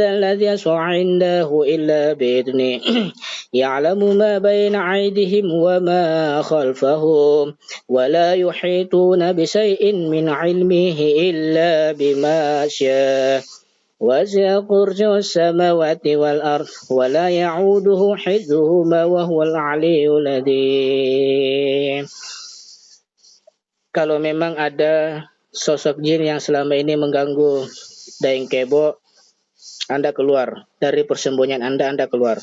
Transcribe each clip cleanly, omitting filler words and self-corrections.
الذي يشفع عنده إلا بإذنه يعلم ما بين أيديهم وما خلفهم ولا يحيطون بشيء من علمه إلا بما شاء وسع كرسيه السماوات والأرض ولا يعوده حفظهما وهو العلي العظيم. Kalau memang ada sosok jin yang selama ini mengganggu Daeng Kebo, Anda keluar dari persembunyian Anda keluar.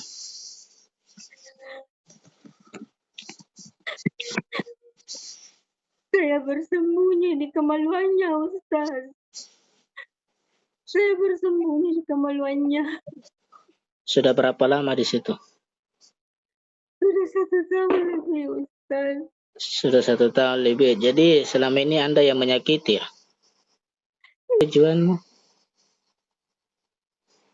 Saya bersembunyi di kemaluannya, Ustaz. Saya bersembunyi di kemaluannya. Sudah berapa lama di situ? Sudah 1 tahun lebih, Ustaz. Sudah 1 tahun lebih. Jadi selama ini Anda yang menyakiti ya? Tujuanmu?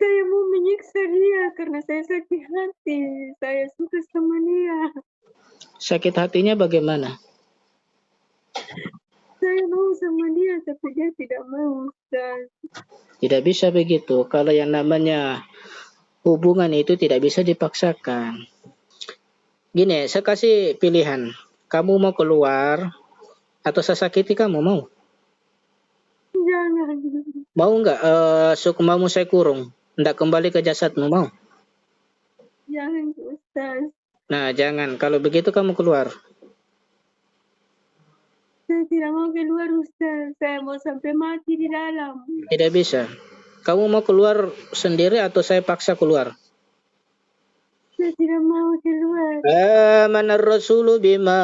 Saya mau menyiksa dia karena saya sakit hati. Saya suka sama dia. Sakit hatinya bagaimana? Saya mau sama dia, tapi dia tidak mau, Ustaz. Tidak bisa begitu. Kalau yang namanya hubungan itu tidak bisa dipaksakan. Gini, saya kasih pilihan. Kamu mau keluar atau saya sakiti kamu, mau? Jangan. Mau nggak mau saya kurung? Nggak kembali ke jasadmu, mau? Jangan, Ustaz. Nah, jangan. Kalau begitu kamu keluar. Saya tidak mau keluar, Ustaz. Saya mau sampai mati di dalam. Tidak bisa. Kamu mau keluar sendiri atau saya paksa keluar? Saya tidak mau keluar. آمن الرسول بما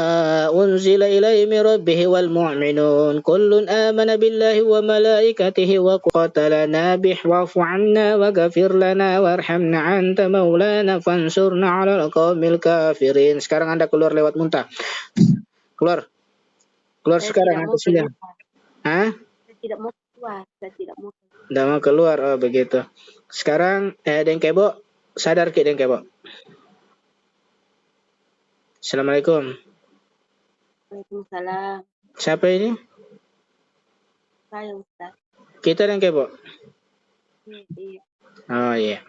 أنزل إليه من ربه والمؤمنون كل آمن بالله وملائكته وقاتلنا به واعف عنا واغفر لنا وارحمنا أنت مولانا فانصرنا على القوم الكافرين. Sekarang Anda keluar lewat muntah. Keluar Saya sekarang tidak atau mau sudah? keluar. Hah? Saya tidak mau keluar. Saya tidak mau keluar. Tidak mau keluar, oh begitu. Sekarang Deng Kebo, sadar ke Deng Kebo. Assalamualaikum. Waalaikumsalam. Siapa ini? Saya, Ustaz. Kita Deng Kebo. Iya. Oh iya.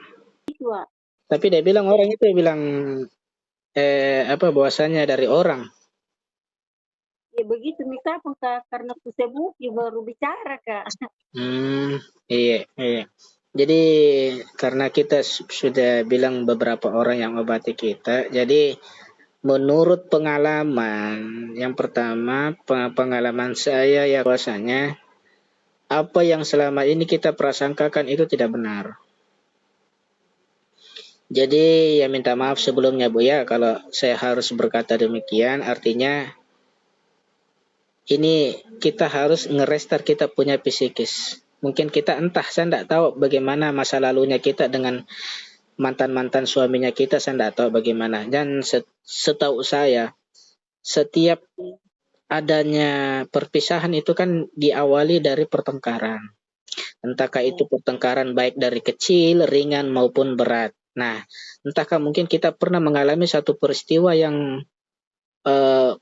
Dua. Tapi dia bilang orang itu bilang bahwasanya dari orang. Ya begitu minta Kak, karena ku sebut baru bicara, Kak. Iya. Jadi karena kita sudah bilang beberapa orang yang obati kita, jadi menurut pengalaman, yang pertama pengalaman saya ya bahwasanya apa yang selama ini kita prasangkakan itu tidak benar. Jadi ya minta maaf sebelumnya Bu ya kalau saya harus berkata demikian, artinya ini kita harus ngerestart kita punya psikis. Mungkin kita saya tidak tahu bagaimana masa lalunya kita dengan mantan-mantan suaminya kita, saya tidak tahu bagaimana. Dan setahu saya, setiap adanya perpisahan itu kan diawali dari pertengkaran. Entahkah itu pertengkaran baik dari kecil, ringan maupun berat. Nah, entahkah mungkin kita pernah mengalami satu peristiwa yang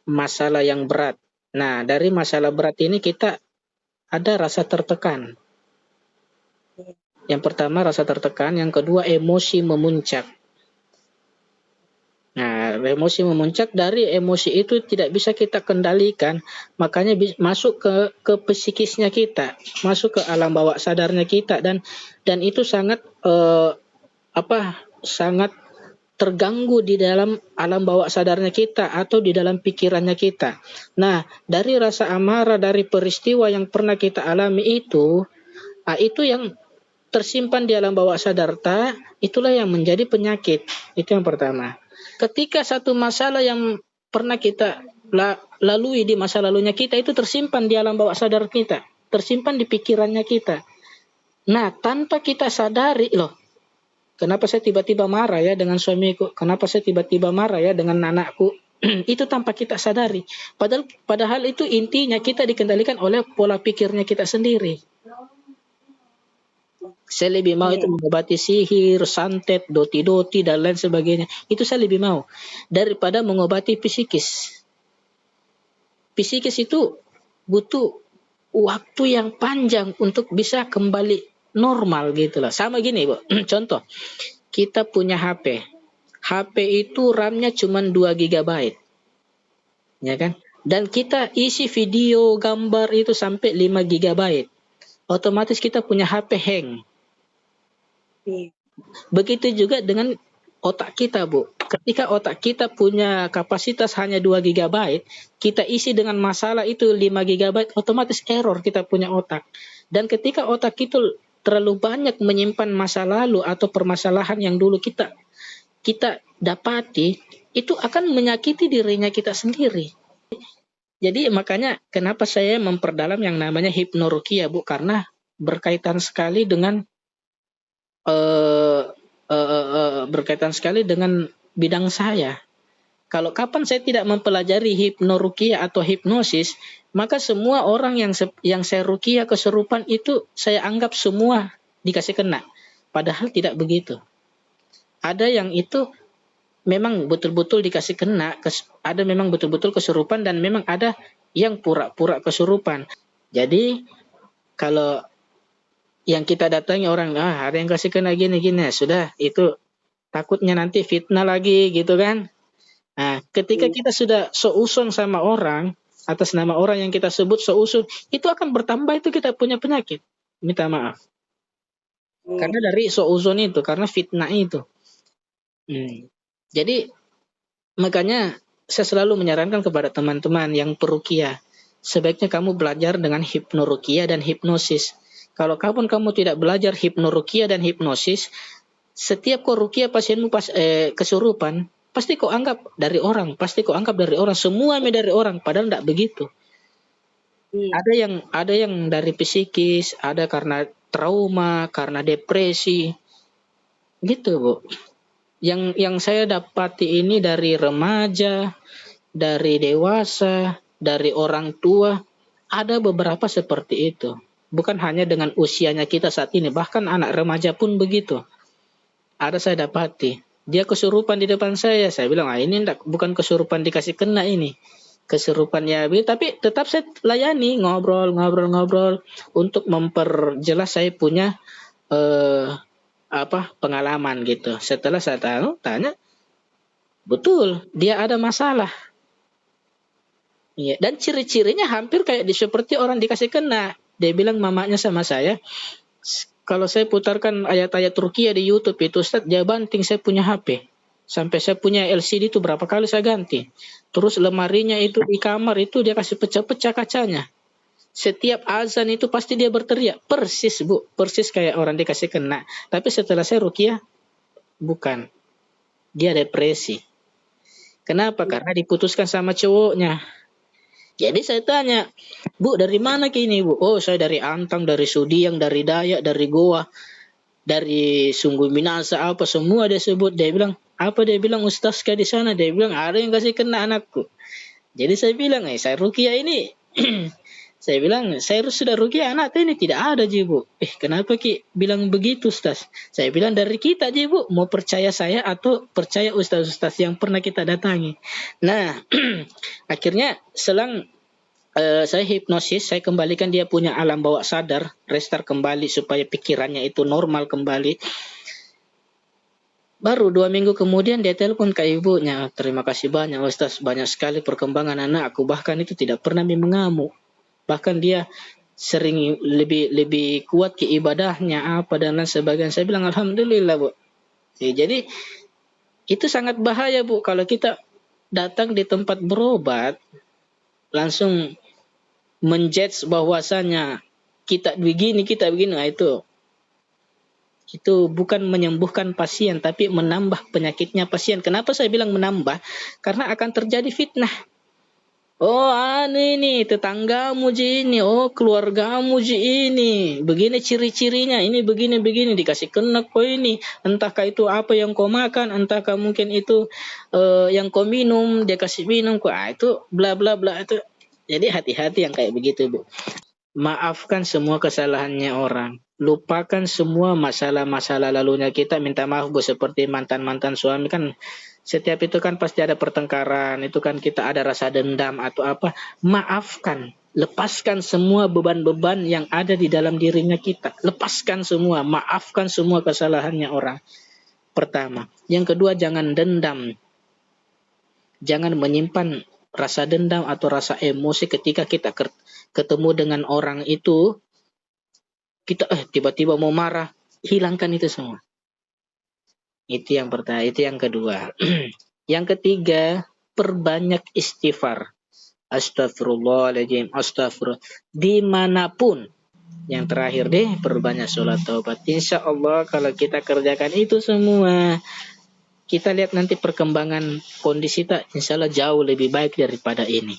masalah yang berat. Nah, dari masalah berat ini kita ada rasa tertekan. Yang pertama rasa tertekan, yang kedua emosi memuncak. Nah, emosi memuncak, dari emosi itu tidak bisa kita kendalikan, makanya masuk ke psikisnya kita, masuk ke alam bawah sadarnya kita, dan itu sangat sangat terganggu di dalam alam bawah sadarnya kita atau di dalam pikirannya kita. Nah, dari rasa amarah, dari peristiwa yang pernah kita alami itu yang tersimpan di alam bawah sadar itulah yang menjadi penyakit. Itu yang pertama. Ketika satu masalah yang pernah kita lalui di masa lalunya kita itu tersimpan di alam bawah sadar kita, tersimpan di pikirannya kita. Nah, tanpa kita sadari, kenapa saya tiba-tiba marah ya dengan suamiku? Kenapa saya tiba-tiba marah ya dengan anakku? Itu tanpa kita sadari. Padahal itu intinya kita dikendalikan oleh pola pikirnya kita sendiri. Saya lebih mau itu mengobati sihir, santet, doti-doti, dan lain sebagainya. Itu saya lebih mau daripada mengobati psikis. Psikis itu butuh waktu yang panjang untuk bisa kembali normal gitu loh. Sama gini, Bu. Contoh, kita punya HP. HP itu RAM-nya cuma 2 GB, ya kan? Dan kita isi video, gambar itu sampai 5 GB. Otomatis kita punya HP hang. Iya. Begitu juga dengan otak kita, Bu. Ketika otak kita punya kapasitas hanya 2 GB, kita isi dengan masalah itu 5 GB, otomatis error kita punya otak. Dan ketika otak itu terlalu banyak menyimpan masa lalu atau permasalahan yang dulu kita dapati, itu akan menyakiti dirinya kita sendiri. Jadi makanya kenapa saya memperdalam yang namanya hipnoruqyah, Bu, karena berkaitan sekali dengan bidang saya. Kalau kapan saya tidak mempelajari hipnoruqyah atau hipnosis, maka semua orang yang saya ruqyah kesurupan itu saya anggap semua dikasih kena. Padahal tidak begitu. Ada yang itu memang betul-betul dikasih kena, ada memang betul-betul kesurupan, dan memang ada yang pura-pura kesurupan. Jadi kalau yang kita datangi orang, ada yang kasih kena gini-gini, sudah itu takutnya nanti fitnah lagi gitu kan. Nah, ketika kita sudah seuson sama orang, atas nama orang yang kita sebut seuson, itu akan bertambah itu kita punya penyakit. Minta maaf. Karena dari seuson itu, karena fitnah itu. Jadi makanya saya selalu menyarankan kepada teman-teman yang peruqyah, sebaiknya kamu belajar dengan hipnoruqyah dan hipnosis. Kalau kamu tidak belajar hipnoruqyah dan hipnosis, setiap kau ruqyah pasienmu kesurupan, pasti kau anggap dari orang, semua dari orang, padahal tidak begitu. Ada yang dari psikis, ada karena trauma, karena depresi, gitu, Bu. Yang saya dapati ini dari remaja, dari dewasa, dari orang tua, ada beberapa seperti itu. Bukan hanya dengan usianya kita saat ini, bahkan anak remaja pun begitu. Ada saya dapati, dia kesurupan di depan saya bilang, ini bukan kesurupan dikasih kena ini. Kesurupan ya, tapi tetap saya layani, ngobrol untuk memperjelas saya punya pengalaman gitu. Setelah saya tanya, betul dia ada masalah. Iya, dan ciri-cirinya hampir kayak seperti orang dikasih kena. Dia bilang mamanya sama saya, kalau saya putarkan ayat-ayat ruqyah di YouTube itu, Ustaz, dia banting saya punya HP. Sampai saya punya LCD itu berapa kali saya ganti. Terus lemarinya itu di kamar itu dia kasih pecah-pecah kacanya. Setiap azan itu pasti dia berteriak. Persis, Bu. Persis kayak orang dikasih kena. Tapi setelah saya ruqyah, bukan. Dia depresi. Kenapa? Karena diputuskan sama cowoknya. Jadi saya tanya, Bu, dari mana kini, Bu? Oh, saya dari Antang, dari Sudiang, dari Dayak, dari Goa, dari Sungguh Minasa, apa semua dia sebut. Dia bilang, apa dia bilang, Ustaz kayak di sana? Dia bilang, ada yang kasih kena anakku. Jadi saya bilang, saya ruqyah ini. Saya bilang, saya sudah ruqyah anak ini tidak ada, Bu. Kenapa Ki bilang begitu, Ustaz? Saya bilang, dari kita, Bu. Mau percaya saya atau percaya ustaz-ustaz yang pernah kita datangi. Nah, akhirnya selang saya hipnosis, saya kembalikan dia punya alam bawah sadar, restart kembali supaya pikirannya itu normal kembali. Baru 2 minggu kemudian dia telepon ke ibunya, terima kasih banyak Ustaz, banyak sekali perkembangan anakku, bahkan itu tidak pernah mengamuk. Bahkan dia sering lebih kuat ke ibadahnya apa dan lain sebagainya. Saya bilang alhamdulillah, Bu. Jadi itu sangat bahaya, Bu, kalau kita datang di tempat berobat langsung menjudge bahwasanya kita begini, nah itu bukan menyembuhkan pasien tapi menambah penyakitnya pasien. Kenapa saya bilang menambah? Karena akan terjadi fitnah. Oh, ini tetanggamu ji ini, oh keluargamu ji ini, begini ciri-cirinya, ini begini dikasih kena kok ini, entahkah itu apa yang kau makan, entahkah mungkin itu yang kau minum, dia kasih minum kok, itu bla bla bla itu. Jadi hati-hati yang kayak begitu, Bu. Maafkan semua kesalahannya orang, lupakan semua masalah-masalah lalunya kita, minta maaf, Bu, seperti mantan-mantan suami kan. Setiap itu kan pasti ada pertengkaran, itu kan kita ada rasa dendam atau apa, maafkan. lepaskan semua beban-beban yang ada di dalam dirinya kita. Lepaskan semua, maafkan semua kesalahannya orang. Pertama. Yang kedua, jangan dendam. Jangan menyimpan rasa dendam atau rasa emosi ketika kita ketemu dengan orang itu. Kita tiba-tiba mau marah. Hilangkan itu semua. Itu yang pertama, itu yang kedua. Yang ketiga, perbanyak istighfar. Astagfirullahaladzim, astagfirullah. Dimanapun. Yang terakhir deh, perbanyak sholat taubat. Insya Allah kalau kita kerjakan itu semua, kita lihat nanti perkembangan kondisi kita insya Allah jauh lebih baik daripada ini.